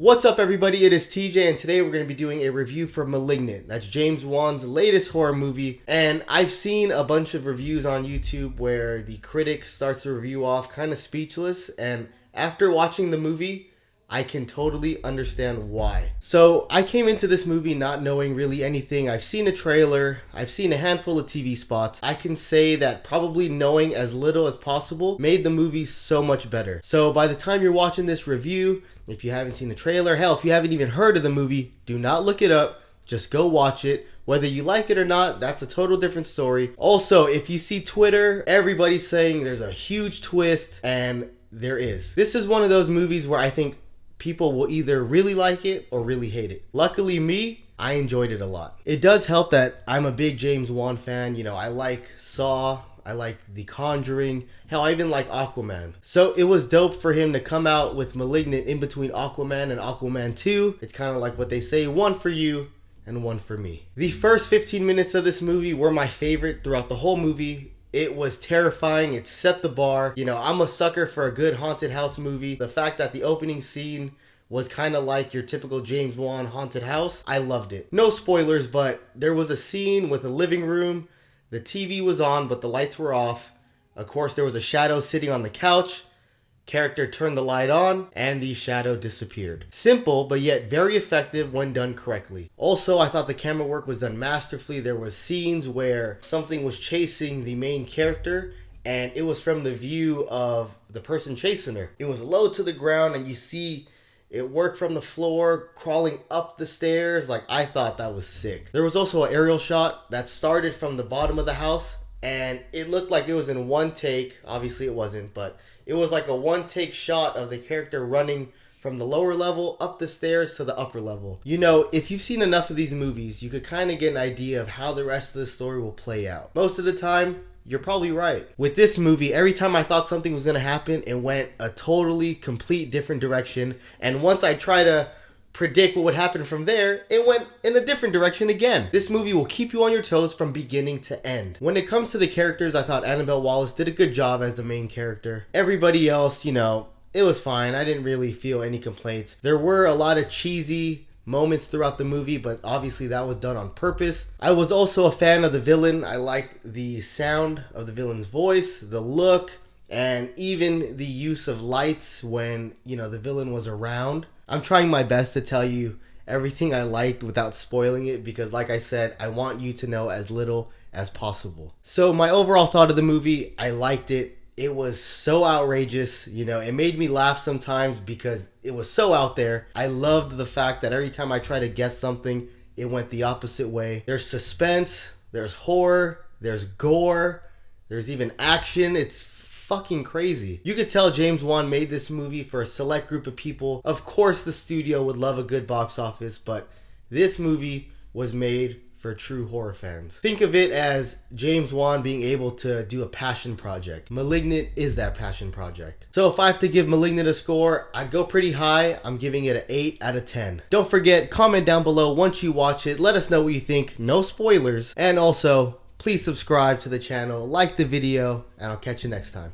What's up everybody, it is TJ and today we're going to be doing a review for Malignant. That's James Wan's latest horror movie, and I've seen a bunch of reviews on YouTube where the critic starts the review off kind of speechless, and after watching the movie, I can totally understand why. So I came into this movie not knowing really anything. I've seen a trailer, I've seen a handful of TV spots. I can say that probably knowing as little as possible made the movie so much better. So by the time you're watching this review, if you haven't seen the trailer, hell, if you haven't even heard of the movie, do not look it up. Just go watch it. Whether you like it or not, that's a total different story. Also, if you see Twitter, everybody's saying there's a huge twist, and there is. This is one of those movies where I think people will either really like it or really hate it. Luckily me, I enjoyed it a lot. It does help that I'm a big James Wan fan. You know, I like Saw, I like The Conjuring, hell, I even like Aquaman. So it was dope for him to come out with Malignant in between Aquaman and Aquaman 2. It's kind of like what they say, one for you and one for me. The first 15 minutes of this movie were my favorite throughout the whole movie. It was terrifying. It set the bar. You know, I'm a sucker for a good haunted house movie. The fact that the opening scene was kind of like your typical James Wan haunted house, I loved it. No spoilers, but there was a scene with a living room. The TV was on, but the lights were off. Of course, there was a shadow sitting on the couch. Character turned the light on and the shadow disappeared. Simple, but yet very effective when done correctly. Also, I thought the camera work was done masterfully. There was scenes where something was chasing the main character and it was from the view of the person chasing her. It was low to the ground and you see it work from the floor, crawling up the stairs. Like, I thought that was sick. There was also an aerial shot that started from the bottom of the house, and it looked like it was in one take. Obviously it wasn't, but it was like a one take shot of the character running from the lower level up the stairs to the upper level. You know, if you've seen enough of these movies, you could kind of get an idea of how the rest of the story will play out. Most of the time, you're probably right. With this movie, every time I thought something was going to happen, it went a totally complete different direction. And once I try to predict what would happen from there, it went in a different direction again. This movie will keep you on your toes from beginning to end. When it comes to the characters, I thought Annabelle Wallis did a good job as the main character. Everybody else, you know, it was fine. I didn't really feel any complaints. There were a lot of cheesy moments throughout the movie, but obviously that was done on purpose. I was also a fan of the villain. I liked the sound of the villain's voice, the look, and even the use of lights when, you know, the villain was around. I'm trying my best to tell you everything I liked without spoiling it because, like I said, I want you to know as little as possible. So my overall thought of the movie, I liked it. It was so outrageous, you know, it made me laugh sometimes because it was so out there. I loved the fact that every time I tried to guess something, it went the opposite way. There's suspense, there's horror, there's gore, there's even action. It's fucking crazy. You could tell James Wan made this movie for a select group of people. Of course, the studio would love a good box office, but this movie was made for true horror fans. Think of it as James Wan being able to do a passion project. Malignant is that passion project. So if I have to give Malignant a score, I'd go pretty high. I'm giving it an 8 out of 10. Don't forget, comment down below once you watch it. Let us know what you think. No spoilers. And also, please subscribe to the channel, like the video, and I'll catch you next time.